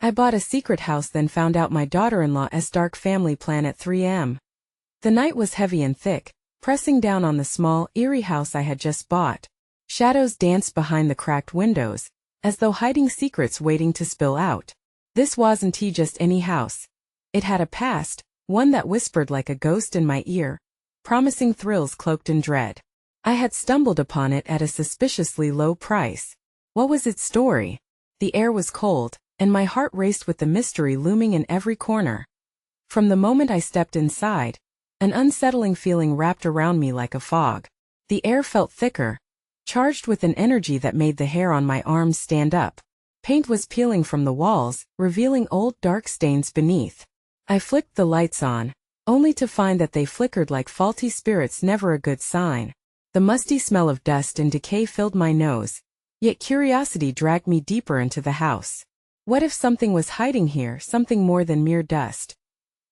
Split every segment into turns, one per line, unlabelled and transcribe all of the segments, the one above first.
I bought a secret house, then found out my daughter-in-law's dark family plan at 3 a.m. The night was heavy and thick, pressing down on the small, eerie house I had just bought. Shadows danced behind the cracked windows, as though hiding secrets waiting to spill out. This wasn't just any house. It had a past, one that whispered like a ghost in my ear, promising thrills cloaked in dread. I had stumbled upon it at a suspiciously low price. What was its story? The air was cold, and my heart raced with the mystery looming in every corner. From the moment I stepped inside, an unsettling feeling wrapped around me like a fog. The air felt thicker, charged with an energy that made the hair on my arms stand up. Paint was peeling from the walls, revealing old dark stains beneath. I flicked the lights on, only to find that they flickered like faulty spirits, never a good sign. The musty smell of dust and decay filled my nose, yet curiosity dragged me deeper into the house. What if something was hiding here, something more than mere dust?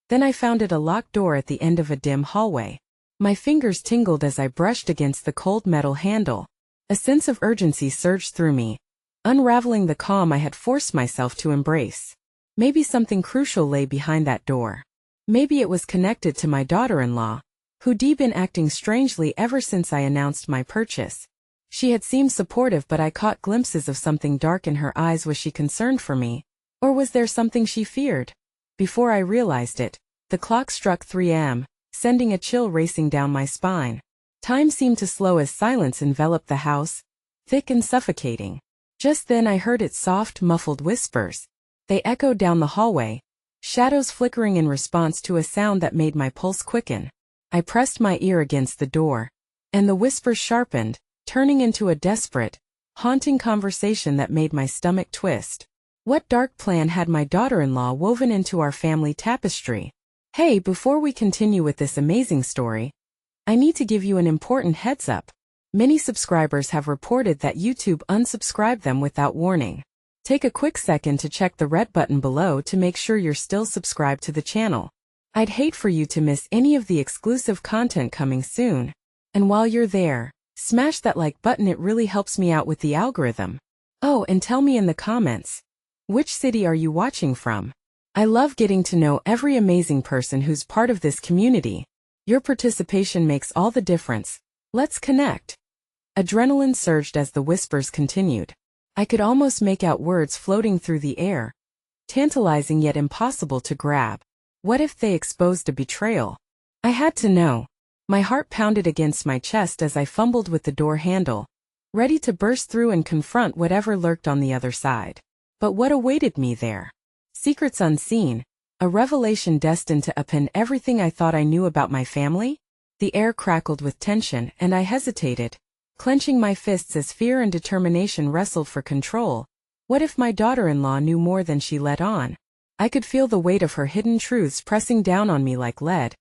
Then I found it, a locked door at the end of a dim hallway. My fingers tingled as I brushed against the cold metal handle. A sense of urgency surged through me, unraveling the calm I had forced myself to embrace. Maybe something crucial lay behind that door. Maybe it was connected to my daughter-in-law, who'd been acting strangely ever since I announced my purchase. She had seemed supportive, but I caught glimpses of something dark in her eyes. Was she concerned for me? Or was there something she feared? Before I realized it, the clock struck 3 a.m., sending a chill racing down my spine. Time seemed to slow as silence enveloped the house, thick and suffocating. Just then I heard its soft, muffled whispers. They echoed down the hallway, shadows flickering in response to a sound that made my pulse quicken. I pressed my ear against the door, and the whispers sharpened, turning into a desperate, haunting conversation that made my stomach twist. What dark plan had my daughter-in-law woven into our family tapestry? Hey, before we continue with this amazing story, I need to give you an important heads up. Many subscribers have reported that YouTube unsubscribed them without warning. Take a quick second to check the red button below to make sure you're still subscribed to the channel. I'd hate for you to miss any of the exclusive content coming soon. And while you're there, smash that like button, it really helps me out with the algorithm. Oh, and tell me in the comments, which city are you watching from? I love getting to know every amazing person who's part of this community. Your participation makes all the difference. Let's connect. Adrenaline surged as the whispers continued. I could almost make out words floating through the air, tantalizing yet impossible to grab. What if they exposed a betrayal? I had to know. My heart pounded against my chest as I fumbled with the door handle, ready to burst through and confront whatever lurked on the other side. But what awaited me there? Secrets unseen, a revelation destined to upend everything I thought I knew about my family? The air crackled with tension, and I hesitated, clenching my fists as fear and determination wrestled for control. What if my daughter-in-law knew more than she let on? I could feel the weight of her hidden truths pressing down on me like lead,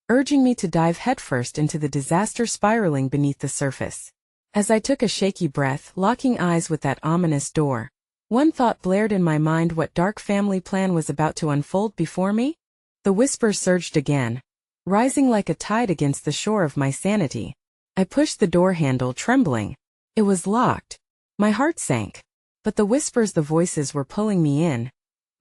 urging me to dive headfirst into the disaster spiraling beneath the surface. As I took a shaky breath, locking eyes with that ominous door, one thought blared in my mind: what dark family plan was about to unfold before me? The whispers surged again, rising like a tide against the shore of my sanity. I pushed the door handle, trembling. It was locked. My heart sank. But the whispers, the voices, were pulling me in,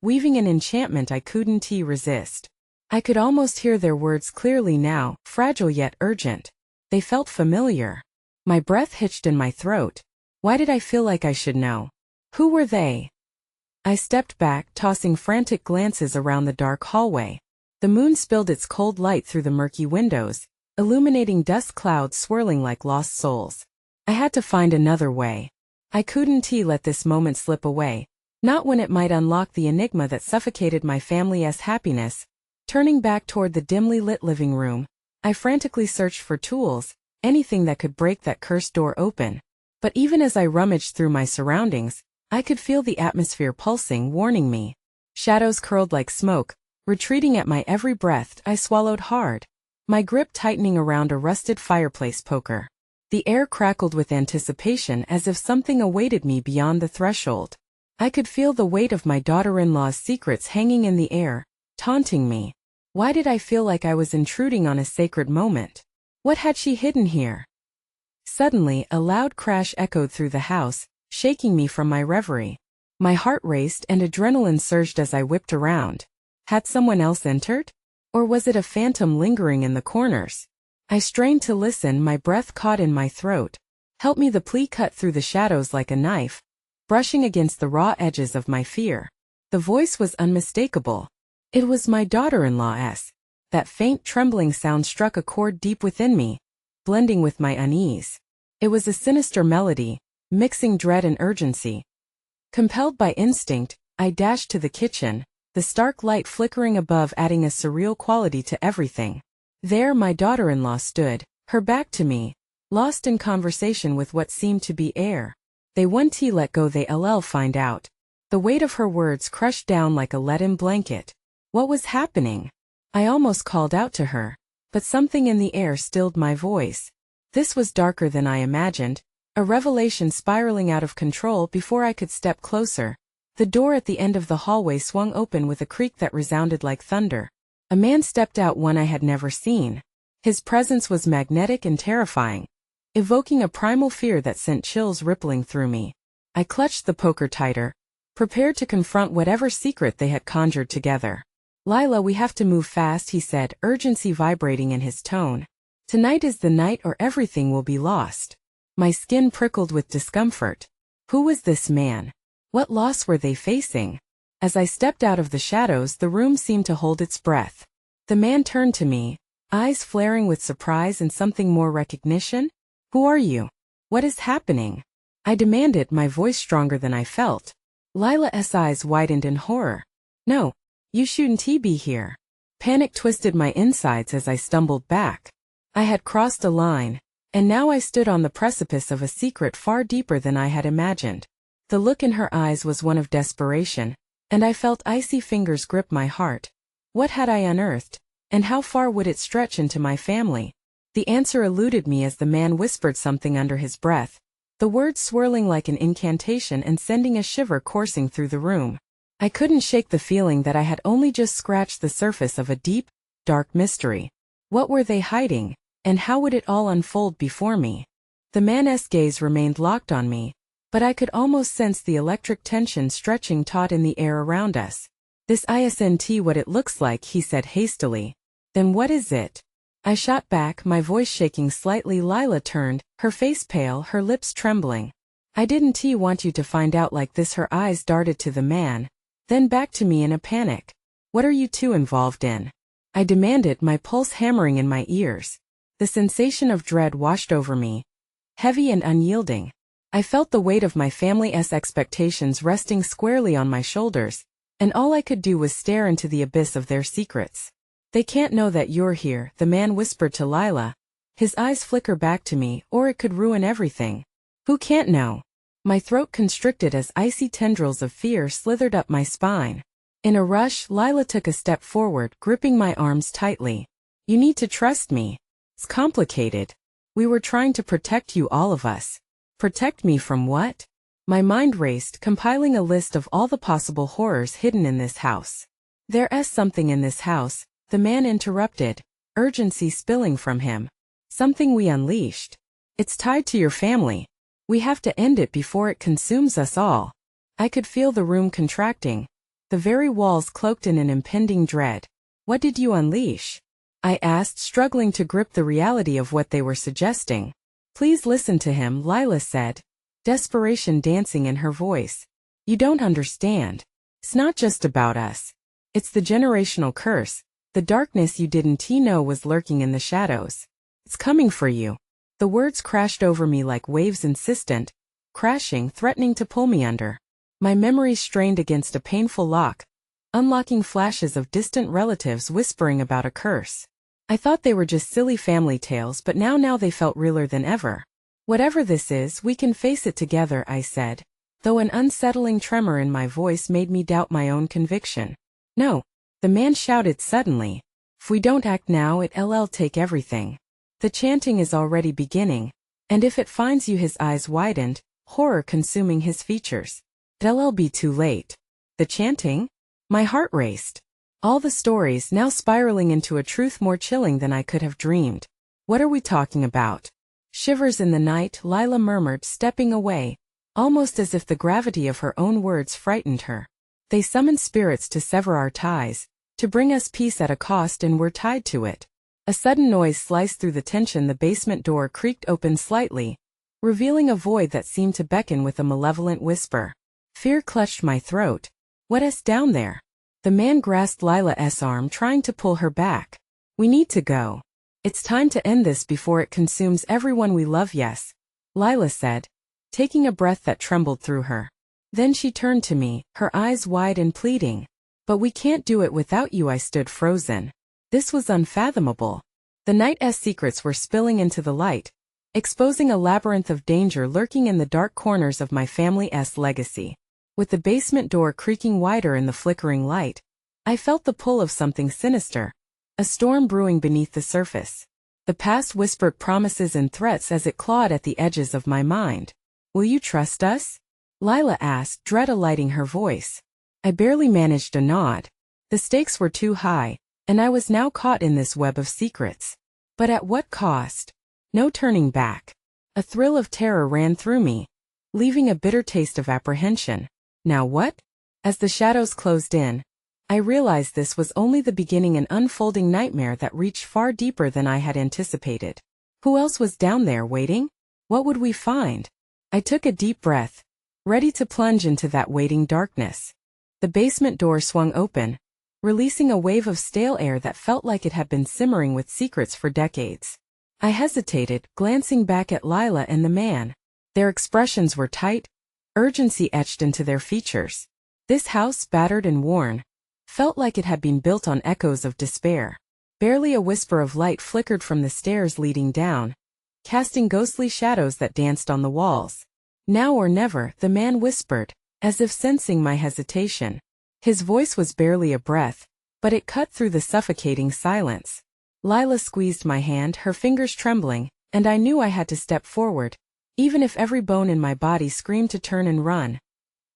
weaving an enchantment I couldn't resist. I could almost hear their words clearly now, fragile yet urgent. They felt familiar. My breath hitched in my throat. Why did I feel like I should know? Who were they? I stepped back, tossing frantic glances around the dark hallway. The moon spilled its cold light through the murky windows, illuminating dust clouds swirling like lost souls. I had to find another way. I couldn't let this moment slip away, not when it might unlock the enigma that suffocated my family's happiness. Turning back toward the dimly lit living room, I frantically searched for tools, anything that could break that cursed door open. But even as I rummaged through my surroundings, I could feel the atmosphere pulsing, warning me. Shadows curled like smoke, retreating at my every breath. I swallowed hard, my grip tightening around a rusted fireplace poker. The air crackled with anticipation, as if something awaited me beyond the threshold. I could feel the weight of my daughter-in-law's secrets hanging in the air, taunting me. Why did I feel like I was intruding on a sacred moment? What had she hidden here? Suddenly, a loud crash echoed through the house, shaking me from my reverie. My heart raced and adrenaline surged as I whipped around. Had someone else entered? Or was it a phantom lingering in the corners? I strained to listen, my breath caught in my throat. Help me, the plea cut through the shadows like a knife, brushing against the raw edges of my fear. The voice was unmistakable. It was my daughter-in-law's. That faint trembling sound struck a chord deep within me, blending with my unease. It was a sinister melody, mixing dread and urgency. Compelled by instinct, I dashed to the kitchen, the stark light flickering above adding a surreal quality to everything. There my daughter-in-law stood, her back to me, lost in conversation with what seemed to be air. They won't let go, they find out. The weight of her words crushed down like a leaden blanket. What was happening? I almost called out to her, but something in the air stilled my voice. This was darker than I imagined, a revelation spiraling out of control before I could step closer. The door at the end of the hallway swung open with a creak that resounded like thunder. A man stepped out, one I had never seen. His presence was magnetic and terrifying, evoking a primal fear that sent chills rippling through me. I clutched the poker tighter, prepared to confront whatever secret they had conjured together. "Lila, we have to move fast," he said, urgency vibrating in his tone. "Tonight is the night or everything will be lost." My skin prickled with discomfort. Who was this man? What loss were they facing? As I stepped out of the shadows, the room seemed to hold its breath. The man turned to me, eyes flaring with surprise and something more, recognition. "Who are you? What is happening?" I demanded, my voice stronger than I felt. Lila's eyes widened in horror. "No, you shouldn't be here." Panic twisted my insides as I stumbled back. I had crossed a line, and now I stood on the precipice of a secret far deeper than I had imagined. The look in her eyes was one of desperation, and I felt icy fingers grip my heart. What had I unearthed, and how far would it stretch into my family? The answer eluded me as the man whispered something under his breath, the words swirling like an incantation and sending a shiver coursing through the room. I couldn't shake the feeling that I had only just scratched the surface of a deep, dark mystery. What were they hiding, and how would it all unfold before me? The man's gaze remained locked on me, but I could almost sense the electric tension stretching taut in the air around us. "This isn't what it looks like," he said hastily. "Then what is it?" I shot back, my voice shaking slightly. Lila turned, her face pale, her lips trembling. "I didn't want you to find out like this." Her eyes darted to the man, then back to me in a panic. "What are you two involved in?" I demanded, my pulse hammering in my ears. The sensation of dread washed over me, heavy and unyielding. I felt the weight of my family's expectations resting squarely on my shoulders, and all I could do was stare into the abyss of their secrets. "They can't know that you're here," the man whispered to Lila, his eyes flicker back to me, "or it could ruin everything." "Who can't know?" My throat constricted as icy tendrils of fear slithered up my spine. In a rush, Lila took a step forward, gripping my arms tightly. "You need to trust me. It's complicated. We were trying to protect you, all of us." "Protect me from what?" My mind raced, compiling a list of all the possible horrors hidden in this house. "There's something in this house," the man interrupted, urgency spilling from him. "Something we unleashed. It's tied to your family. We have to end it before it consumes us all." I could feel the room contracting, the very walls cloaked in an impending dread. "What did you unleash?" I asked, struggling to grip the reality of what they were suggesting. "Please listen to him," Lila said, desperation dancing in her voice. "You don't understand. It's not just about us. It's the generational curse, the darkness you didn't know was lurking in the shadows. It's coming for you." The words crashed over me like waves, insistent, crashing, threatening to pull me under. My memory strained against a painful lock, unlocking flashes of distant relatives whispering about a curse. I thought they were just silly family tales, but now they felt realer than ever. "Whatever this is, we can face it together," I said, though an unsettling tremor in my voice made me doubt my own conviction. "No," the man shouted suddenly. "If we don't act now, it'll take everything. The chanting is already beginning, and if it finds you," his eyes widened, horror consuming his features. "It'll be too late." "The chanting?" My heart raced. All the stories now spiraling into a truth more chilling than I could have dreamed. "What are we talking about?" "Shivers in the night," Lila murmured, stepping away, almost as if the gravity of her own words frightened her. They summoned spirits to sever our ties, to bring us peace at a cost, and we're tied to it. A sudden noise sliced through the tension. The basement door creaked open slightly, revealing a void that seemed to beckon with a malevolent whisper. Fear clutched my throat. What's down there? The man grasped Lila's arm, trying to pull her back. We need to go. It's time to end this before it consumes everyone we love. Yes, Lila said, taking a breath that trembled through her. Then she turned to me, her eyes wide and pleading. But we can't do it without you. I stood frozen. This was unfathomable. The night's secrets were spilling into the light, exposing a labyrinth of danger lurking in the dark corners of my family's legacy. With the basement door creaking wider in the flickering light, I felt the pull of something sinister, a storm brewing beneath the surface. The past whispered promises and threats as it clawed at the edges of my mind. Will you trust us? Lila asked, dread alighting her voice. I barely managed a nod. The stakes were too high, and I was now caught in this web of secrets. But at what cost? No turning back. A thrill of terror ran through me, leaving a bitter taste of apprehension. Now what? As the shadows closed in, I realized this was only the beginning, an unfolding nightmare that reached far deeper than I had anticipated. Who else was down there waiting? What would we find? I took a deep breath, ready to plunge into that waiting darkness. The basement door swung open, releasing a wave of stale air that felt like it had been simmering with secrets for decades. I hesitated, glancing back at Lila and the man. Their expressions were tight, urgency etched into their features. This house, battered and worn, felt like it had been built on echoes of despair. Barely a whisper of light flickered from the stairs leading down, casting ghostly shadows that danced on the walls. Now or never, the man whispered, as if sensing my hesitation. His voice was barely a breath, but it cut through the suffocating silence. Lila squeezed my hand, her fingers trembling, and I knew I had to step forward, even if every bone in my body screamed to turn and run.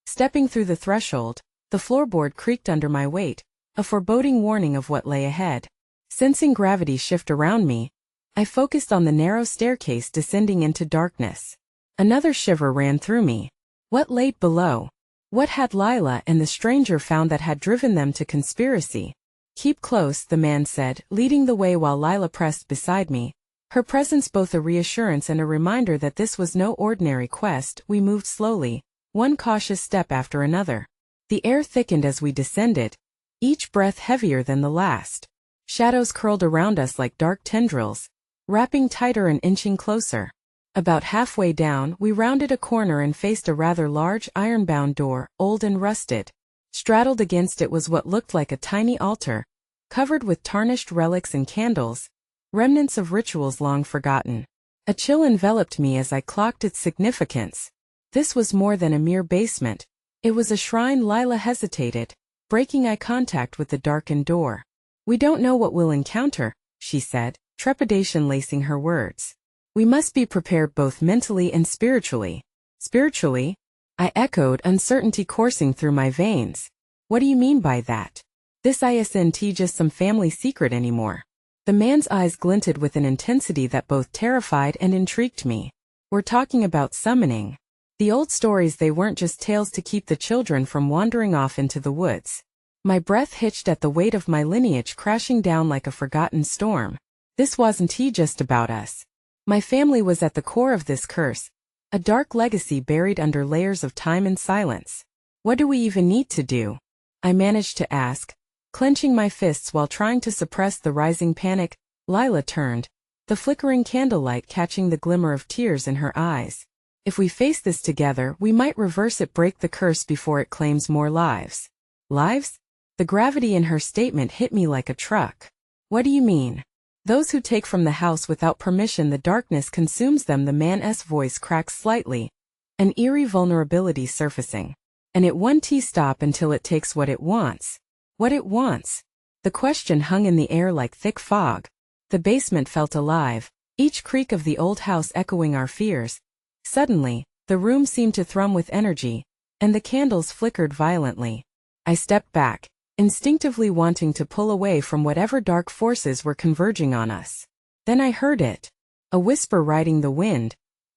Stepping through the threshold, the floorboard creaked under my weight, a foreboding warning of what lay ahead. Sensing gravity shift around me, I focused on the narrow staircase descending into darkness. Another shiver ran through me. What lay below? What had Lila and the stranger found that had driven them to conspiracy? Keep close, the man said, leading the way while Lila pressed beside me, her presence both a reassurance and a reminder that this was no ordinary quest. We moved slowly, one cautious step after another. The air thickened as we descended, each breath heavier than the last. Shadows curled around us like dark tendrils, wrapping tighter and inching closer. About halfway down, we rounded a corner and faced a rather large iron-bound door, old and rusted. Straddled against it was what looked like a tiny altar, covered with tarnished relics and candles, remnants of rituals long forgotten. A chill enveloped me as I clocked its significance. This was more than a mere basement. It was a shrine. Lila hesitated, breaking eye contact with the darkened door. We don't know what we'll encounter, she said, trepidation lacing her words. We must be prepared both mentally and spiritually. Spiritually? I echoed, uncertainty coursing through my veins. What do you mean by that? This isn't just some family secret anymore. The man's eyes glinted with an intensity that both terrified and intrigued me. We're talking about summoning. The old stories, they weren't just tales to keep the children from wandering off into the woods. My breath hitched at the weight of my lineage crashing down like a forgotten storm. This wasn't just about us. My family was at the core of this curse, a dark legacy buried under layers of time and silence. What do we even need to do? I managed to ask, clenching my fists while trying to suppress the rising panic. Lila turned, the flickering candlelight catching the glimmer of tears in her eyes. If we face this together, we might reverse it, break the curse before it claims more lives. Lives? The gravity in her statement hit me like a truck. What do you mean? Those who take from the house without permission, the darkness consumes them. The man's voice cracked slightly, an eerie vulnerability surfacing. And it won't stop until it takes what it wants. What it wants? The question hung in the air like thick fog. The basement felt alive, each creak of the old house echoing our fears. Suddenly, the room seemed to thrum with energy, and the candles flickered violently. I stepped back, instinctively wanting to pull away from whatever dark forces were converging on us. Then I heard it. A whisper riding the wind,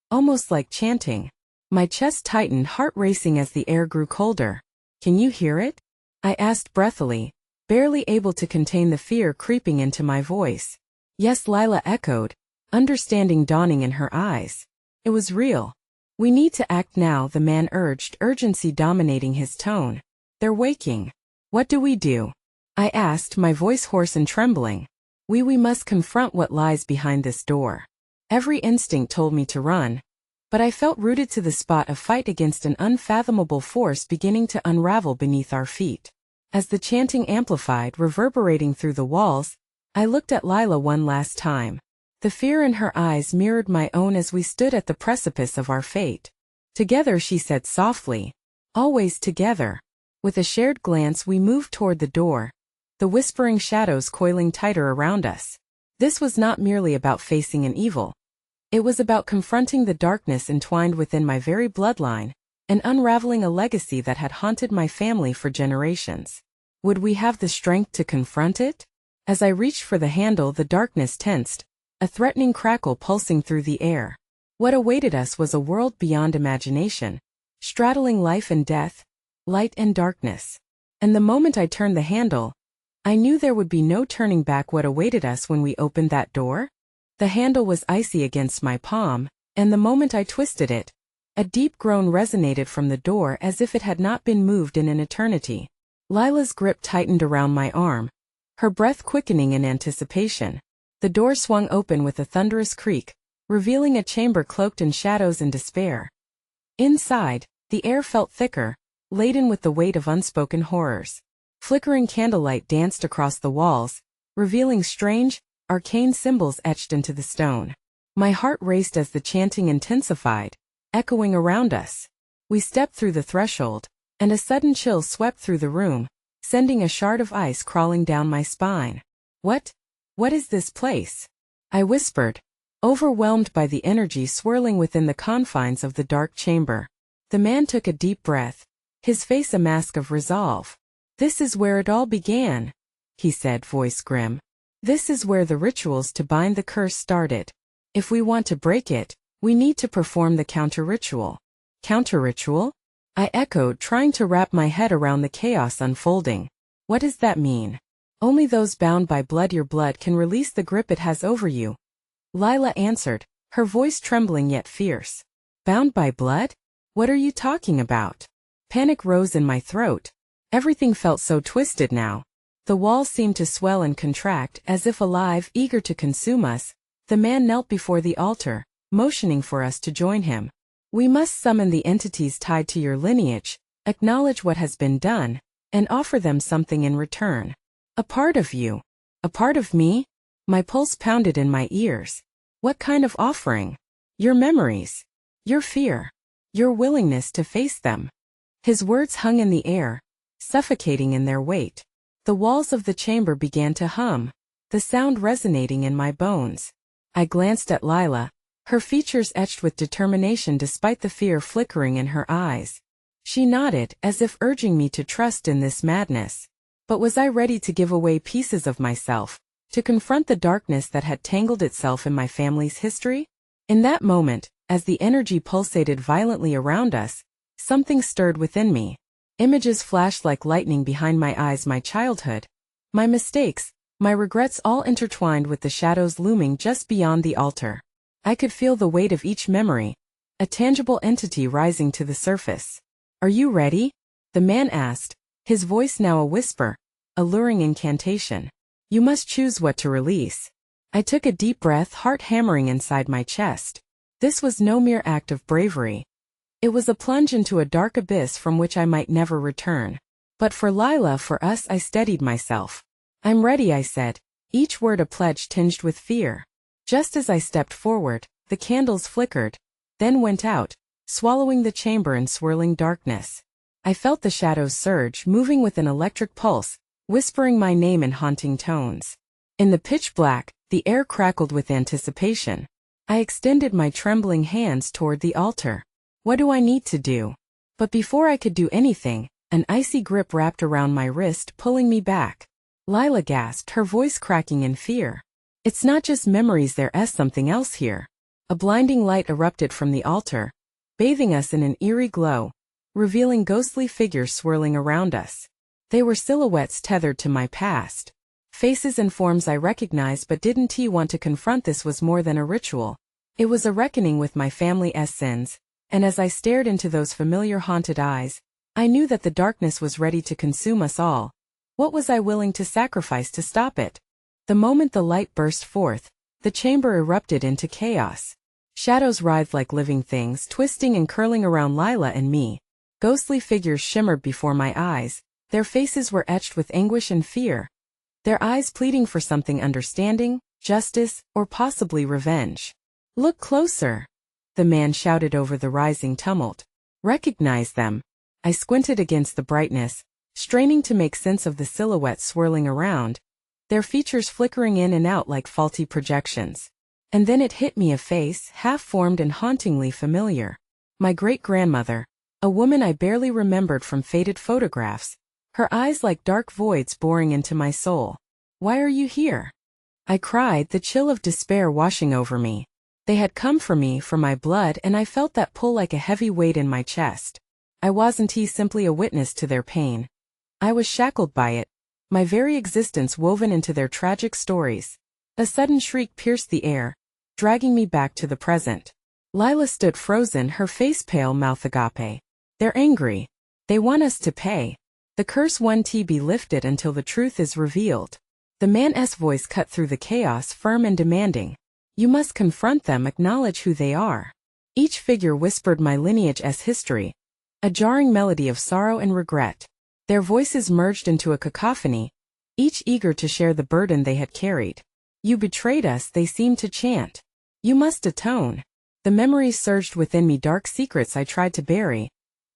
almost like chanting. My chest tightened, heart racing as the air grew colder. Can you hear it? I asked breathily, barely able to contain the fear creeping into my voice. Yes, Lila echoed, understanding dawning in her eyes. It was real. We need to act now, the man urged, urgency dominating his tone. They're waking. What do we do? I asked, my voice hoarse and trembling. We must confront what lies behind this door. Every instinct told me to run, but I felt rooted to the spot, a fight against an unfathomable force beginning to unravel beneath our feet. As the chanting amplified, reverberating through the walls, I looked at Lila one last time. The fear in her eyes mirrored my own as we stood at the precipice of our fate. Together, she said softly. Always together. With a shared glance, we moved toward the door, the whispering shadows coiling tighter around us. This was not merely about facing an evil. It was about confronting the darkness entwined within my very bloodline, and unraveling a legacy that had haunted my family for generations. Would we have the strength to confront it? As I reached for the handle, the darkness tensed, a threatening crackle pulsing through the air. What awaited us was a world beyond imagination, straddling life and death, light and darkness. And the moment I turned the handle, I knew there would be no turning back. What awaited us when we opened that door? The handle was icy against my palm, and the moment I twisted it, a deep groan resonated from the door as if it had not been moved in an eternity. Lila's grip tightened around my arm, her breath quickening in anticipation. The door swung open with a thunderous creak, revealing a chamber cloaked in shadows and despair. Inside, the air felt thicker, laden with the weight of unspoken horrors. Flickering candlelight danced across the walls, revealing strange, arcane symbols etched into the stone. My heart raced as the chanting intensified, echoing around us. We stepped through the threshold, and a sudden chill swept through the room, sending a shard of ice crawling down my spine. What is this place? I whispered, overwhelmed by the energy swirling within the confines of the dark chamber. The man took a deep breath, his face a mask of resolve. This is where it all began, he said, voice grim. This is where the rituals to bind the curse started. If we want to break it, we need to perform the counter-ritual. Counter-ritual? I echoed, trying to wrap my head around the chaos unfolding. What does that mean? Only those bound by blood, your blood, can release the grip it has over you. Lila answered, her voice trembling yet fierce. Bound by blood? What are you talking about? Panic rose in my throat. Everything felt so twisted now. The walls seemed to swell and contract, as if alive, eager to consume us. The man knelt before the altar, motioning for us to join him. We must summon the entities tied to your lineage, acknowledge what has been done, and offer them something in return. A part of you. A part of me? My pulse pounded in my ears. What kind of offering? Your memories. Your fear. Your willingness to face them. His words hung in the air, suffocating in their weight. The walls of the chamber began to hum, the sound resonating in my bones. I glanced at Lila, her features etched with determination despite the fear flickering in her eyes. She nodded, as if urging me to trust in this madness. But was I ready to give away pieces of myself, to confront the darkness that had tangled itself in my family's history? In that moment, as the energy pulsated violently around us, something stirred within me. Images flashed like lightning behind my eyes, my childhood, my mistakes, my regrets, all intertwined with the shadows looming just beyond the altar. I could feel the weight of each memory, a tangible entity rising to the surface. Are you ready? The man asked, his voice now a whisper, a luring incantation. You must choose what to release. I took a deep breath, heart hammering inside my chest. This was no mere act of bravery. It was a plunge into a dark abyss from which I might never return. But for Lila, for us, I steadied myself. I'm ready, I said, each word a pledge tinged with fear. Just as I stepped forward, the candles flickered, then went out, swallowing the chamber in swirling darkness. I felt the shadows surge, moving with an electric pulse, whispering my name in haunting tones. In the pitch black, the air crackled with anticipation. I extended my trembling hands toward the altar. What do I need to do? But before I could do anything, an icy grip wrapped around my wrist, pulling me back. Lila gasped, her voice cracking in fear. It's not just memories, there's something else here. A blinding light erupted from the altar, bathing us in an eerie glow, revealing ghostly figures swirling around us. They were silhouettes tethered to my past. Faces and forms I recognized but didn't want to confront. This was more than a ritual. It was a reckoning with my family's sins, and as I stared into those familiar haunted eyes, I knew that the darkness was ready to consume us all. What was I willing to sacrifice to stop it? The moment the light burst forth, the chamber erupted into chaos. Shadows writhed like living things, twisting and curling around Lila and me. Ghostly figures shimmered before my eyes, their faces were etched with anguish and fear. Their eyes pleading for something: understanding, justice, or possibly revenge. "Look closer," the man shouted over the rising tumult. "Recognize them." I squinted against the brightness, straining to make sense of the silhouettes swirling around, their features flickering in and out like faulty projections. And then it hit me: a face, half-formed and hauntingly familiar. My great-grandmother, a woman I barely remembered from faded photographs, her eyes like dark voids boring into my soul. "Why are you here?" I cried, the chill of despair washing over me. They had come for me, for my blood, and I felt that pull like a heavy weight in my chest. I wasn't simply a witness to their pain. I was shackled by it, my very existence woven into their tragic stories. A sudden shriek pierced the air, dragging me back to the present. Lila stood frozen, her face pale, mouth agape. "They're angry. They want us to pay. The curse won't be lifted until the truth is revealed." The man's voice cut through the chaos, firm and demanding. "You must confront them, acknowledge who they are." Each figure whispered my lineage's history, a jarring melody of sorrow and regret. Their voices merged into a cacophony, each eager to share the burden they had carried. "You betrayed us," they seemed to chant. "You must atone." The memories surged within me, dark secrets I tried to bury,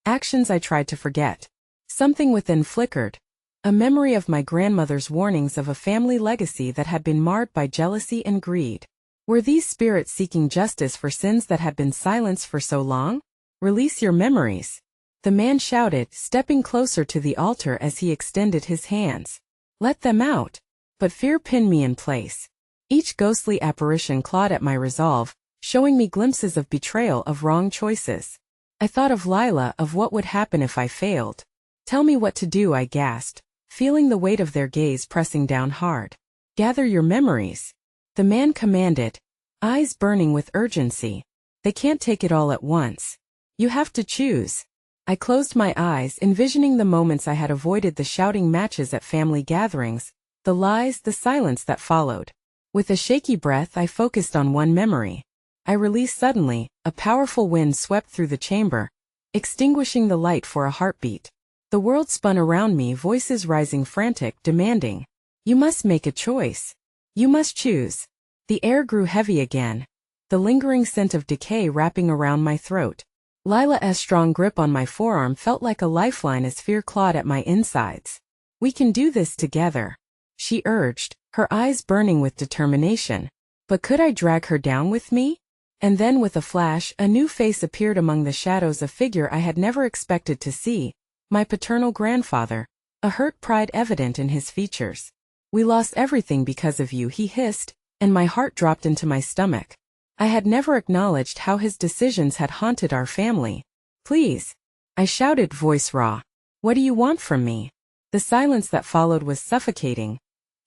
actions I tried to forget. Something within flickered, a memory of my grandmother's warnings of a family legacy that had been marred by jealousy and greed. Were these spirits seeking justice for sins that had been silenced for so long? "Release your memories," the man shouted, stepping closer to the altar as he extended his hands. "Let them out." But fear pinned me in place. Each ghostly apparition clawed at my resolve, showing me glimpses of betrayal, of wrong choices. I thought of Lila, of what would happen if I failed. "Tell me what to do," I gasped, feeling the weight of their gaze pressing down hard. "Gather your memories," the man commanded, eyes burning with urgency. "They can't take it all at once. You have to choose." I closed my eyes, envisioning the moments I had avoided: the shouting matches at family gatherings, the lies, the silence that followed. With a shaky breath, I focused on one memory. I released suddenly, a powerful wind swept through the chamber, extinguishing the light for a heartbeat. The world spun around me, voices rising frantic, demanding, "You must make a choice. You must choose." The air grew heavy again, the lingering scent of decay wrapping around my throat. Lila's strong grip on my forearm felt like a lifeline as fear clawed at my insides. "We can do this together," she urged, her eyes burning with determination. But could I drag her down with me? And then with a flash, a new face appeared among the shadows, a figure I had never expected to see, my paternal grandfather, a hurt pride evident in his features. "We lost everything because of you," he hissed, and my heart dropped into my stomach. I had never acknowledged how his decisions had haunted our family. "Please," I shouted, voice raw. "What do you want from me?" The silence that followed was suffocating,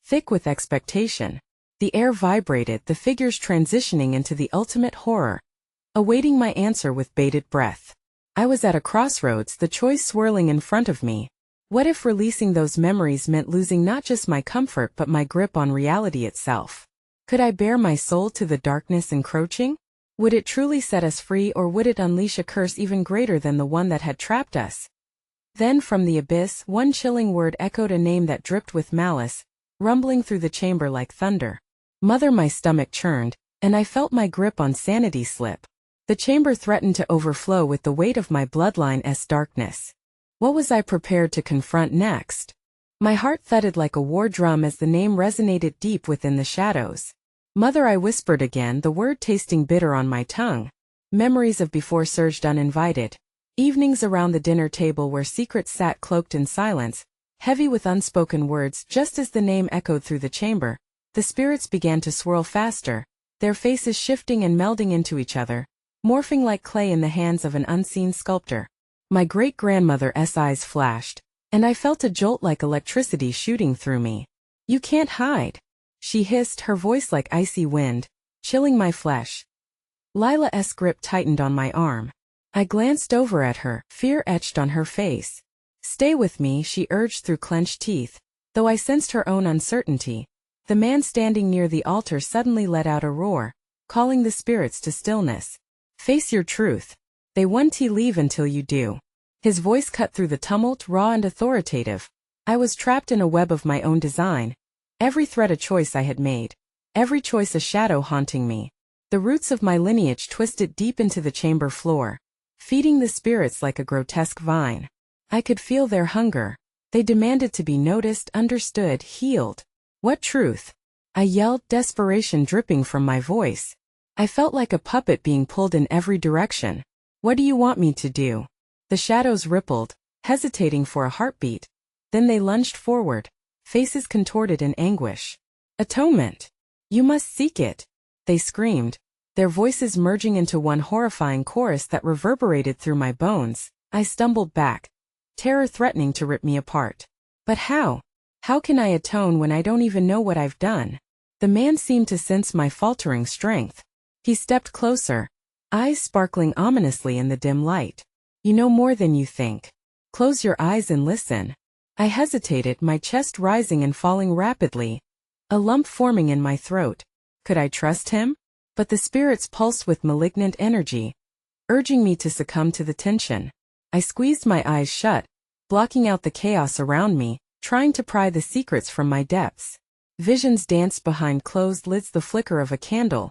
thick with expectation. The air vibrated, the figures transitioning into the ultimate horror, awaiting my answer with bated breath. I was at a crossroads, the choice swirling in front of me. What if releasing those memories meant losing not just my comfort but my grip on reality itself? Could I bare my soul to the darkness encroaching? Would it truly set us free, or would it unleash a curse even greater than the one that had trapped us? Then from the abyss, one chilling word echoed, a name that dripped with malice, rumbling through the chamber like thunder. "Mother." My stomach churned, and I felt my grip on sanity slip. The chamber threatened to overflow with the weight of my bloodline's darkness. What was I prepared to confront next? My heart thudded like a war drum as the name resonated deep within the shadows. "Mother," I whispered again, the word tasting bitter on my tongue. Memories of before surged uninvited. Evenings around the dinner table where secrets sat cloaked in silence, heavy with unspoken words. Just as the name echoed through the chamber, the spirits began to swirl faster, their faces shifting and melding into each other, morphing like clay in the hands of an unseen sculptor. My great-grandmother's eyes flashed, and I felt a jolt like electricity shooting through me. "You can't hide," she hissed, her voice like icy wind, chilling my flesh. Lila's grip tightened on my arm. I glanced over at her, fear etched on her face. "Stay with me," she urged through clenched teeth, though I sensed her own uncertainty. The man standing near the altar suddenly let out a roar, calling the spirits to stillness. "Face your truth. They won't leave until you do." His voice cut through the tumult, raw and authoritative. I was trapped in a web of my own design. Every thread a choice I had made. Every choice a shadow haunting me. The roots of my lineage twisted deep into the chamber floor, feeding the spirits like a grotesque vine. I could feel their hunger. They demanded to be noticed, understood, healed. "What truth?" I yelled, desperation dripping from my voice. I felt like a puppet being pulled in every direction. "What do you want me to do?" The shadows rippled, hesitating for a heartbeat. Then they lunged forward, faces contorted in anguish. "Atonement! You must seek it!" they screamed, their voices merging into one horrifying chorus that reverberated through my bones. I stumbled back, terror threatening to rip me apart. But how? How can I atone when I don't even know what I've done? The man seemed to sense my faltering strength. He stepped closer, eyes sparkling ominously in the dim light. "You know more than you think. Close your eyes and listen." I hesitated, my chest rising and falling rapidly, a lump forming in my throat. Could I trust him? But the spirits pulsed with malignant energy, urging me to succumb to the tension. I squeezed my eyes shut, blocking out the chaos around me, trying to pry the secrets from my depths. Visions danced behind closed lids, the flicker of a candle,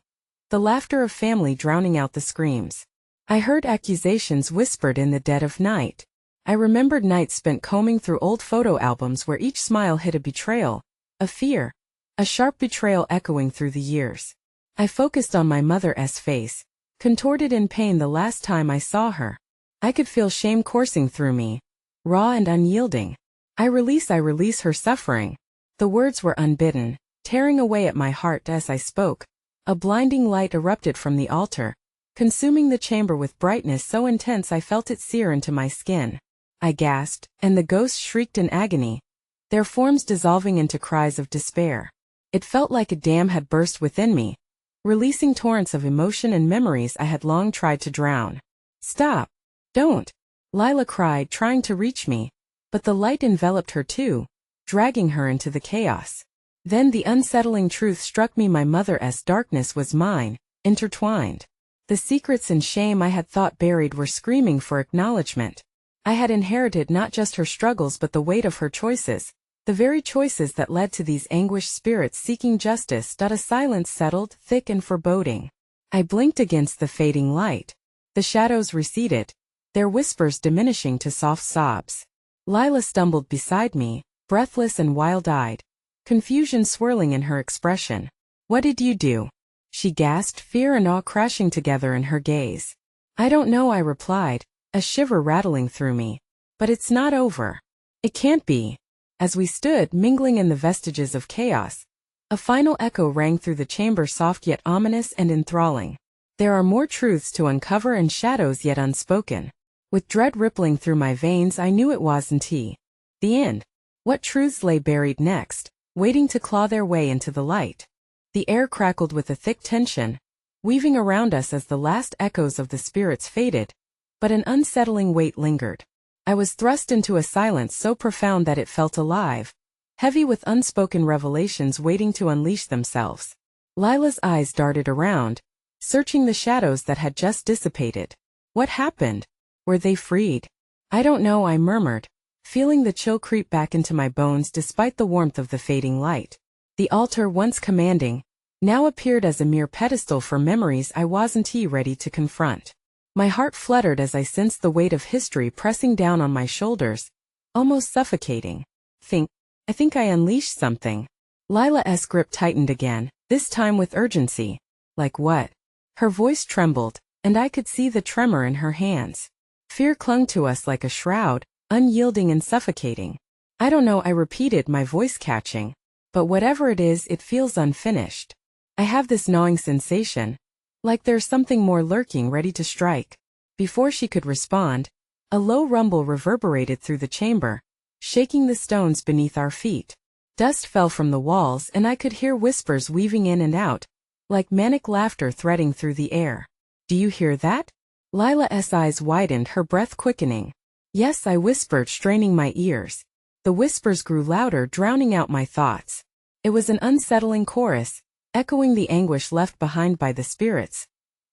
the laughter of family drowning out the screams. I heard accusations whispered in the dead of night. I remembered nights spent combing through old photo albums where each smile hid a betrayal, a fear, a sharp betrayal echoing through the years. I focused on my mother's face, contorted in pain the last time I saw her. I could feel shame coursing through me, raw and unyielding. I release her suffering." The words were unbidden, tearing away at my heart as I spoke. A blinding light erupted from the altar, consuming the chamber with brightness so intense I felt it sear into my skin. I gasped, and the ghosts shrieked in agony, their forms dissolving into cries of despair. It felt like a dam had burst within me, releasing torrents of emotion and memories I had long tried to drown. "Stop! Don't!" Lila cried, trying to reach me, but the light enveloped her too, dragging her into the chaos. Then the unsettling truth struck me: my mother's darkness was mine, intertwined. The secrets and shame I had thought buried were screaming for acknowledgement. I had inherited not just her struggles but the weight of her choices, the very choices that led to these anguished spirits seeking justice. A silence settled, thick and foreboding. I blinked against the fading light. The shadows receded, their whispers diminishing to soft sobs. Lila stumbled beside me, breathless and wild-eyed, confusion swirling in her expression. "What did you do?" she gasped, fear and awe crashing together in her gaze. "I don't know," I replied, a shiver rattling through me. "But it's not over. It can't be." As we stood, mingling in the vestiges of chaos, a final echo rang through the chamber, soft yet ominous and enthralling. "There are more truths to uncover and shadows yet unspoken." With dread rippling through my veins, I knew it wasn't the end. What truths lay buried next, waiting to claw their way into the light? The air crackled with a thick tension, weaving around us as the last echoes of the spirits faded, but an unsettling weight lingered. I was thrust into a silence so profound that it felt alive, heavy with unspoken revelations waiting to unleash themselves. Lila's eyes darted around, searching the shadows that had just dissipated. What happened? Were they freed? "I don't know," I murmured, feeling the chill creep back into my bones despite the warmth of the fading light. The altar, once commanding, now appeared as a mere pedestal for memories I wasn't ready to confront. My heart fluttered as I sensed the weight of history pressing down on my shoulders, almost suffocating. I think I unleashed something." Lila's grip tightened again, this time with urgency. "Like what?" Her voice trembled, and I could see the tremor in her hands. Fear clung to us like a shroud, unyielding and suffocating. "I don't know," I repeated, my voice catching. "But whatever it is, it feels unfinished. I have this gnawing sensation, Like there's something more lurking ready to strike. Before she could respond, a low rumble reverberated through the chamber, shaking the stones beneath our feet. Dust fell from the walls and I could hear whispers weaving in and out, like manic laughter threading through the air. Do you hear that? Lila's eyes widened, her breath quickening. Yes, I whispered, straining my ears. The whispers grew louder, drowning out my thoughts. It was an unsettling chorus, echoing the anguish left behind by the spirits.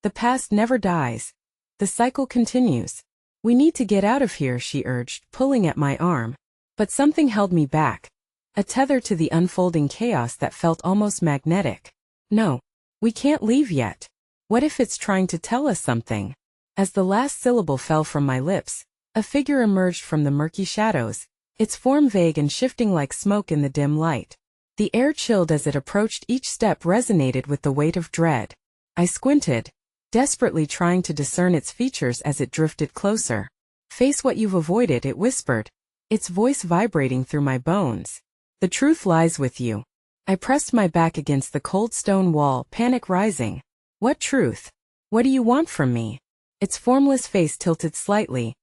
The past never dies. The cycle continues. We need to get out of here, she urged, pulling at my arm. But something held me back. A tether to the unfolding chaos that felt almost magnetic. No. We can't leave yet. What if it's trying to tell us something? As the last syllable fell from my lips, a figure emerged from the murky shadows, its form vague and shifting like smoke in the dim light. The air chilled as it approached, each step resonated with the weight of dread. I squinted, desperately trying to discern its features as it drifted closer. Face what you've avoided, it whispered, its voice vibrating through my bones. The truth lies with you. I pressed my back against the cold stone wall, panic rising. What truth? What do you want from me? Its formless face tilted slightly,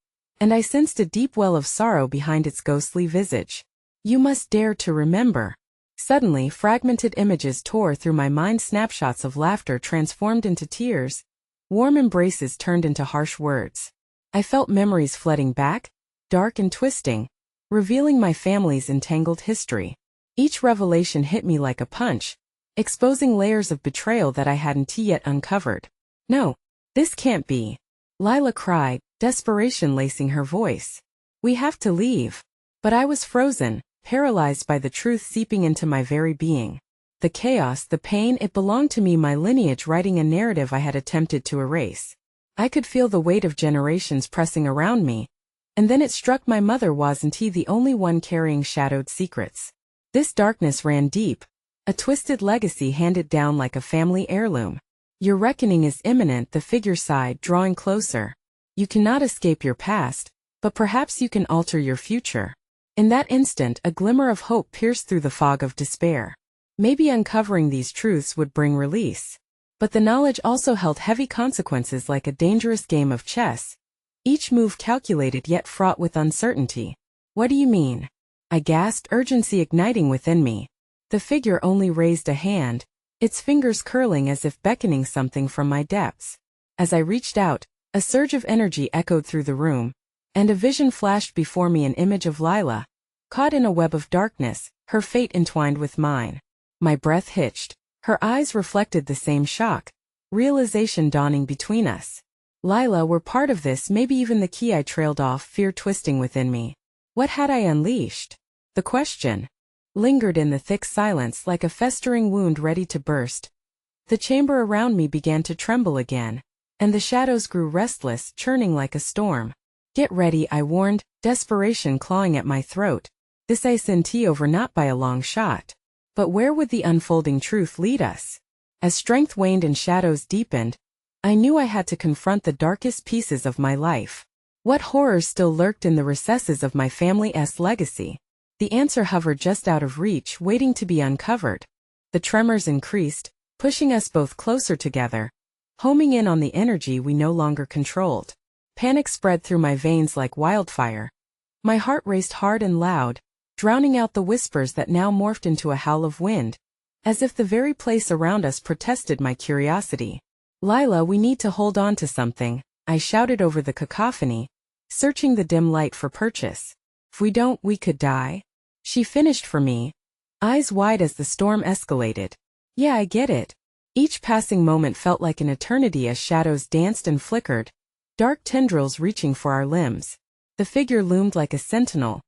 and I sensed a deep well of sorrow behind its ghostly visage. You must dare to remember. Suddenly, fragmented images tore through my mind, snapshots of laughter transformed into tears, warm embraces turned into harsh words. I felt memories flooding back, dark and twisting, revealing my family's entangled history. Each revelation hit me like a punch, exposing layers of betrayal that I hadn't yet uncovered. No, this can't be. Lila cried, desperation lacing her voice. We have to leave. But I was frozen, paralyzed by the truth seeping into my very being. The chaos, the pain, it belonged to me, my lineage writing a narrative I had attempted to erase. I could feel the weight of generations pressing around me, and then it struck, my mother wasn't the only one carrying shadowed secrets. This darkness ran deep, a twisted legacy handed down like a family heirloom. Your reckoning is imminent, the figure sighed, drawing closer. You cannot escape your past, but perhaps you can alter your future. In that instant, a glimmer of hope pierced through the fog of despair. Maybe uncovering these truths would bring release. But the knowledge also held heavy consequences, like a dangerous game of chess, each move calculated yet fraught with uncertainty. What do you mean? I gasped, urgency igniting within me. The figure only raised a hand, its fingers curling as if beckoning something from my depths. As I reached out, a surge of energy echoed through the room, and a vision flashed before me, an image of Lila, caught in a web of darkness, her fate entwined with mine. My breath hitched. Her eyes reflected the same shock, realization dawning between us. Lila were part of this, maybe even the key. I trailed off, fear twisting within me. What had I unleashed? The question lingered in the thick silence like a festering wound ready to burst. The chamber around me began to tremble again, and the shadows grew restless, churning like a storm. Get ready, I warned, desperation clawing at my throat. This isn't over, not by a long shot. But where would the unfolding truth lead us? As strength waned and shadows deepened, I knew I had to confront the darkest pieces of my life. What horrors still lurked in the recesses of my family's legacy? The answer hovered just out of reach, waiting to be uncovered. The tremors increased, pushing us both closer together, homing in on the energy we no longer controlled. Panic spread through my veins like wildfire. My heart raced hard and loud, drowning out the whispers that now morphed into a howl of wind, as if the very place around us protested my curiosity. Lila, we need to hold on to something, I shouted over the cacophony, searching the dim light for purchase. If we don't, we could die. She finished for me, eyes wide as the storm escalated. Yeah, I get it. Each passing moment felt like an eternity as shadows danced and flickered, dark tendrils reaching for our limbs. The figure loomed like a sentinel,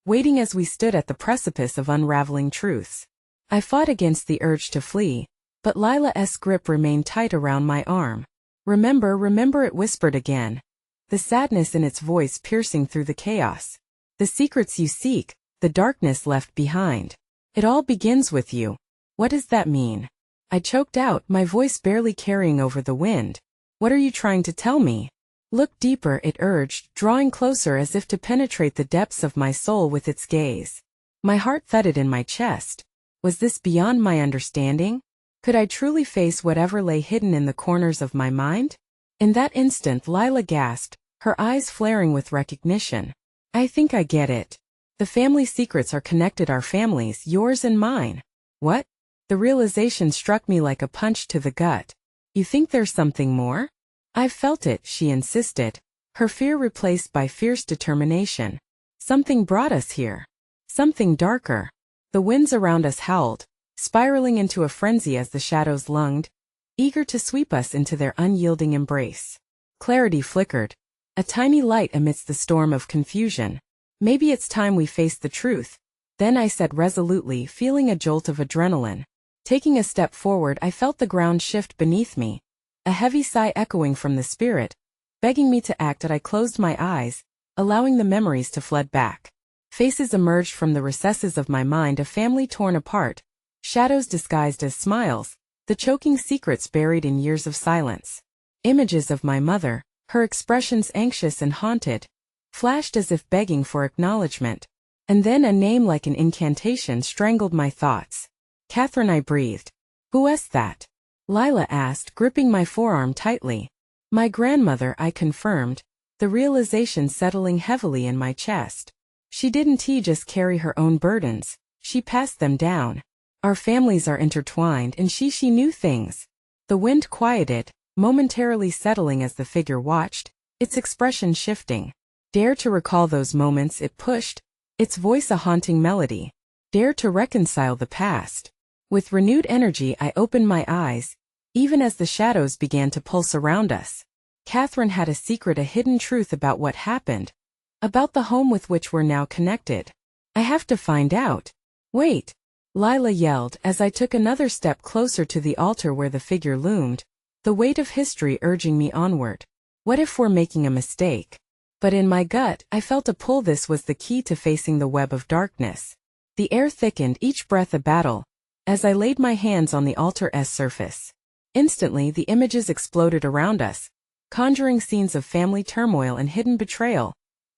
waiting as we stood at the precipice of unraveling truths. I fought against the urge to flee, but Lila's grip remained tight around my arm. Remember, it whispered again, the sadness in its voice piercing through the chaos. The secrets you seek, the darkness left behind. It all begins with you. What does that mean? I choked out, my voice barely carrying over the wind. What are you trying to tell me? Look deeper, it urged, drawing closer as if to penetrate the depths of my soul with its gaze. My heart thudded in my chest. Was this beyond my understanding? Could I truly face whatever lay hidden in the corners of my mind? In that instant, Lila gasped, her eyes flaring with recognition. I think I get it. The family secrets are connected, our families, yours and mine. What? The realization struck me like a punch to the gut. You think there's something more? I've felt it, she insisted, her fear replaced by fierce determination. Something brought us here. Something darker. The winds around us howled, spiraling into a frenzy as the shadows lunged, eager to sweep us into their unyielding embrace. Clarity flickered, a tiny light amidst the storm of confusion. Maybe it's time we face the truth. Then I said resolutely, feeling a jolt of adrenaline. Taking a step forward, I felt the ground shift beneath me, a heavy sigh echoing from the spirit, begging me to act. I closed my eyes, allowing the memories to flood back. Faces emerged from the recesses of my mind, a family torn apart, shadows disguised as smiles, the choking secrets buried in years of silence. Images of my mother, her expressions anxious and haunted, flashed as if begging for acknowledgement. And then a name like an incantation strangled my thoughts. Catherine, I breathed. Who is that? Lila asked, gripping my forearm tightly. My grandmother, I confirmed, the realization settling heavily in my chest. She didn't just carry her own burdens, she passed them down. Our families are intertwined, and she knew things. The wind quieted, momentarily settling as the figure watched, its expression shifting. Dare to recall those moments, it pushed, its voice a haunting melody. Dare to reconcile the past. With renewed energy, I opened my eyes, even as the shadows began to pulse around us. Catherine had a secret, a hidden truth about what happened, about the home with which we're now connected. I have to find out. Wait, Lila yelled as I took another step closer to the altar where the figure loomed, the weight of history urging me onward. What if we're making a mistake? But in my gut, I felt a pull. This was the key to facing the web of darkness. The air thickened, each breath a battle, as I laid my hands on the altar's surface. Instantly, the images exploded around us, conjuring scenes of family turmoil and hidden betrayal,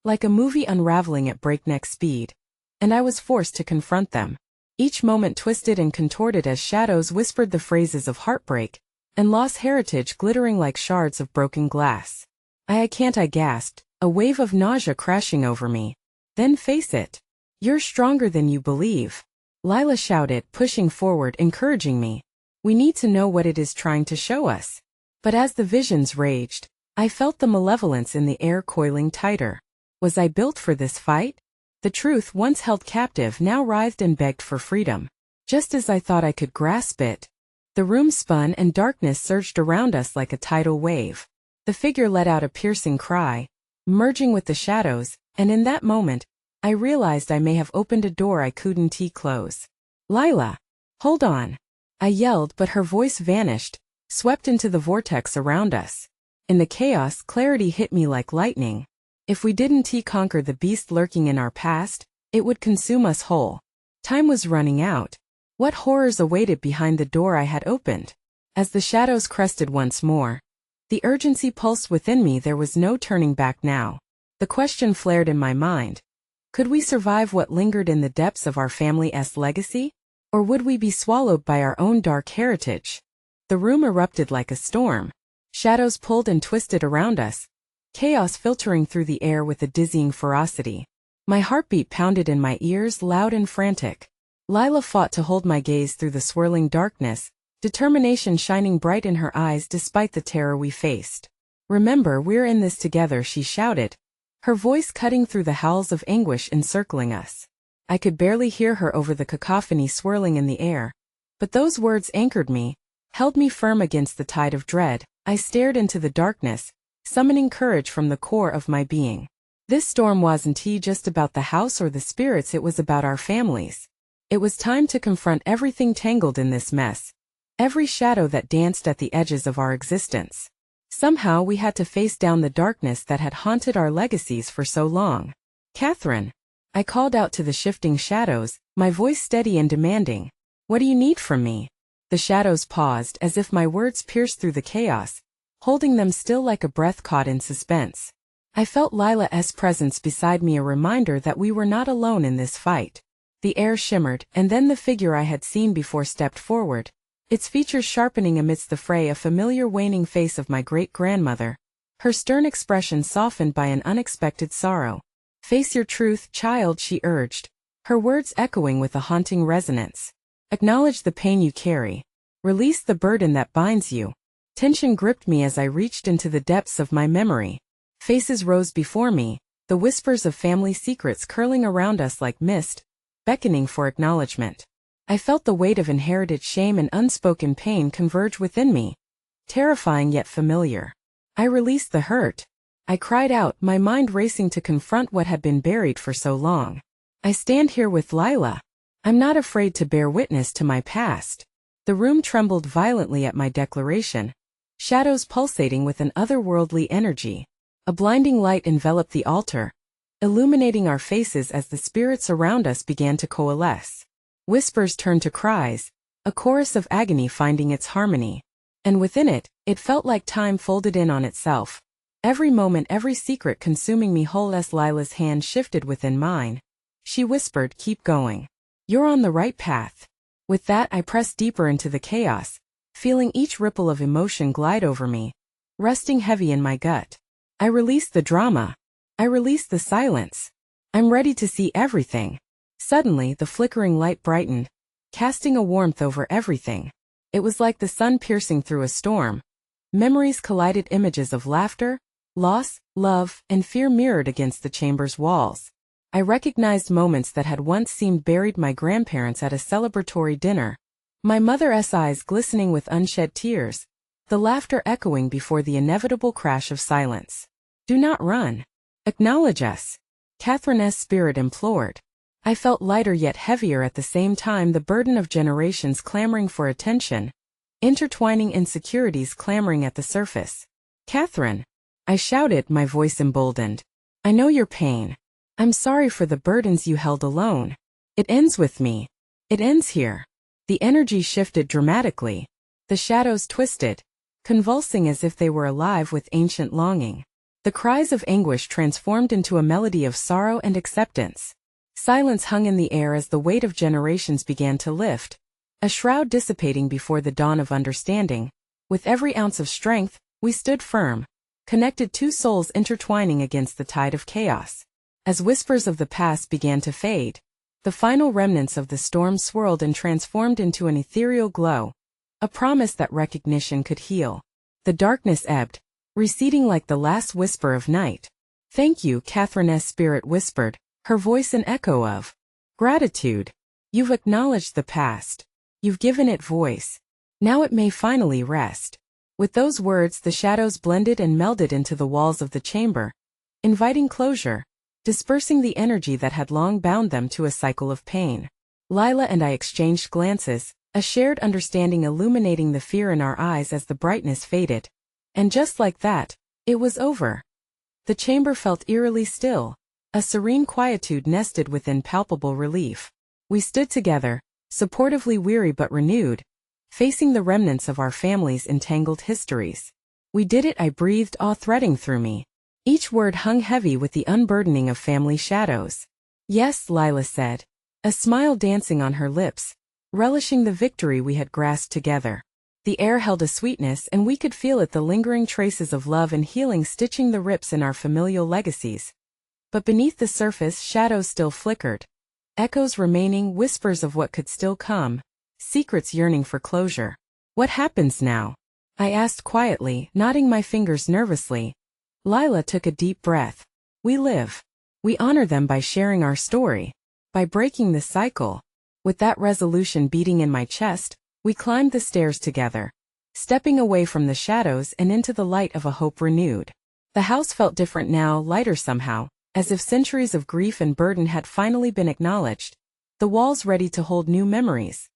like a movie unraveling at breakneck speed. And I was forced to confront them. Each moment twisted and contorted as shadows whispered the phrases of heartbreak and lost heritage glittering like shards of broken glass. I can't, I gasped, a wave of nausea crashing over me. Then face it. You're stronger than you believe. Lila shouted, pushing forward, encouraging me. We need to know what it is trying to show us. But as the visions raged, I felt the malevolence in the air coiling tighter. Was I built for this fight? The truth, once held captive, now writhed and begged for freedom. Just as I thought I could grasp it, the room spun and darkness surged around us like a tidal wave. The figure let out a piercing cry, merging with the shadows, and in that moment, I realized I may have opened a door I couldn't close. Lila! Hold on! I yelled, but her voice vanished, swept into the vortex around us. In the chaos, clarity hit me like lightning. If we didn't conquer the beast lurking in our past, it would consume us whole. Time was running out. What horrors awaited behind the door I had opened? As the shadows crested once more, the urgency pulsed within me. There was no turning back now. The question flared in my mind. Could we survive what lingered in the depths of our family's legacy? Or would we be swallowed by our own dark heritage? The room erupted like a storm. Shadows pulled and twisted around us, chaos filtering through the air with a dizzying ferocity. My heartbeat pounded in my ears, loud and frantic. Lila fought to hold my gaze through the swirling darkness, determination shining bright in her eyes despite the terror we faced. Remember, we're in this together, she shouted, her voice cutting through the howls of anguish encircling us. I could barely hear her over the cacophony swirling in the air, but those words anchored me, held me firm against the tide of dread. I stared into the darkness, summoning courage from the core of my being. This storm wasn't just about the house or the spirits, it was about our families. It was time to confront everything tangled in this mess, every shadow that danced at the edges of our existence. Somehow we had to face down the darkness that had haunted our legacies for so long. Catherine, I called out to the shifting shadows, my voice steady and demanding. What do you need from me? The shadows paused as if my words pierced through the chaos, holding them still like a breath caught in suspense. I felt Lila's presence beside me, a reminder that we were not alone in this fight. The air shimmered, and then the figure I had seen before stepped forward, its features sharpening amidst the fray a familiar waning face of my great-grandmother, her stern expression softened by an unexpected sorrow. "Face your truth, child," she urged, her words echoing with a haunting resonance. "Acknowledge the pain you carry. Release the burden that binds you." Tension gripped me as I reached into the depths of my memory. Faces rose before me, the whispers of family secrets curling around us like mist, beckoning for acknowledgement. I felt the weight of inherited shame and unspoken pain converge within me, terrifying yet familiar. I released the hurt. I cried out, my mind racing to confront what had been buried for so long. "I stand here with Lila. I'm not afraid to bear witness to my past." The room trembled violently at my declaration, shadows pulsating with an otherworldly energy. A blinding light enveloped the altar, illuminating our faces as the spirits around us began to coalesce. Whispers turned to cries, a chorus of agony finding its harmony. And within it, it felt like time folded in on itself. Every moment, every secret consuming me whole as Lila's hand shifted within mine. She whispered, "Keep going. You're on the right path." With that, I pressed deeper into the chaos, feeling each ripple of emotion glide over me, resting heavy in my gut. I released the drama. I released the silence. I'm ready to see everything. Suddenly, the flickering light brightened, casting a warmth over everything. It was like the sun piercing through a storm. Memories collided, images of laughter, loss, love, and fear mirrored against the chamber's walls. I recognized moments that had once seemed buried, my grandparents at a celebratory dinner, my mother's eyes glistening with unshed tears, the laughter echoing before the inevitable crash of silence. "Do not run. Acknowledge us," Catherine's spirit implored. I felt lighter yet heavier at the same time, the burden of generations clamoring for attention, intertwining insecurities clamoring at the surface. "Catherine," I shouted, my voice emboldened. "I know your pain. I'm sorry for the burdens you held alone. It ends with me. It ends here." The energy shifted dramatically. The shadows twisted, convulsing as if they were alive with ancient longing. The cries of anguish transformed into a melody of sorrow and acceptance. Silence hung in the air as the weight of generations began to lift, a shroud dissipating before the dawn of understanding. With every ounce of strength, we stood firm, connected, two souls intertwining against the tide of chaos. As whispers of the past began to fade, the final remnants of the storm swirled and transformed into an ethereal glow, a promise that recognition could heal. The darkness ebbed, receding like the last whisper of night. "Thank you," Catherine's spirit whispered, her voice an echo of gratitude. "You've acknowledged the past. You've given it voice. Now it may finally rest." With those words, the shadows blended and melded into the walls of the chamber, inviting closure, dispersing the energy that had long bound them to a cycle of pain. Lila and I exchanged glances, a shared understanding illuminating the fear in our eyes as the brightness faded. And just like that, it was over. The chamber felt eerily still, a serene quietude nested within palpable relief. We stood together, supportively weary but renewed, facing the remnants of our family's entangled histories. "We did it," I breathed, awe threading through me. Each word hung heavy with the unburdening of family shadows. "Yes," Lila said, a smile dancing on her lips, relishing the victory we had grasped together. The air held a sweetness, and we could feel it, the lingering traces of love and healing stitching the rips in our familial legacies. But beneath the surface, shadows still flickered, echoes remaining, whispers of what could still come, secrets yearning for closure. "What happens now?" I asked quietly, nodding my fingers nervously. Lila took a deep breath. "We live. We honor them by sharing our story, by breaking the cycle." With that resolution beating in my chest, we climbed the stairs together, stepping away from the shadows and into the light of a hope renewed. The house felt different now, lighter somehow, as if centuries of grief and burden had finally been acknowledged, the walls ready to hold new memories.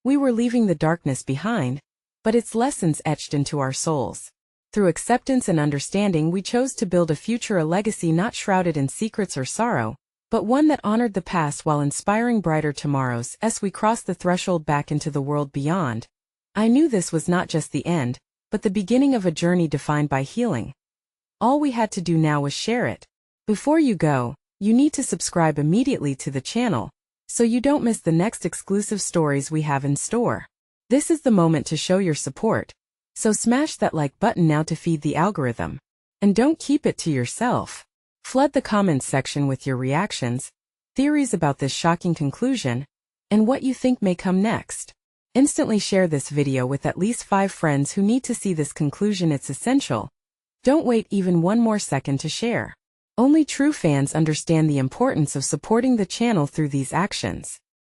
We were leaving the darkness behind, but its lessons etched into our souls. Through acceptance and understanding, we chose to build a future, a legacy not shrouded in secrets or sorrow, but one that honored the past while inspiring brighter tomorrows. As we crossed the threshold back into the world beyond, I knew this was not just the end, but the beginning of a journey defined by healing. All we had to do now was share it. Before you go, you need to subscribe immediately to the channel, so you don't miss the next exclusive stories we have in store. This is the moment to show your support. So smash that like button now to feed the algorithm. And don't keep it to yourself. Flood the comments section with your reactions, theories about this shocking conclusion, and what you think may come next. Instantly share this video with at least 5 friends who need to see this conclusion. It's essential. Don't wait even one more second to share. Only true fans understand the importance of supporting the channel through these actions.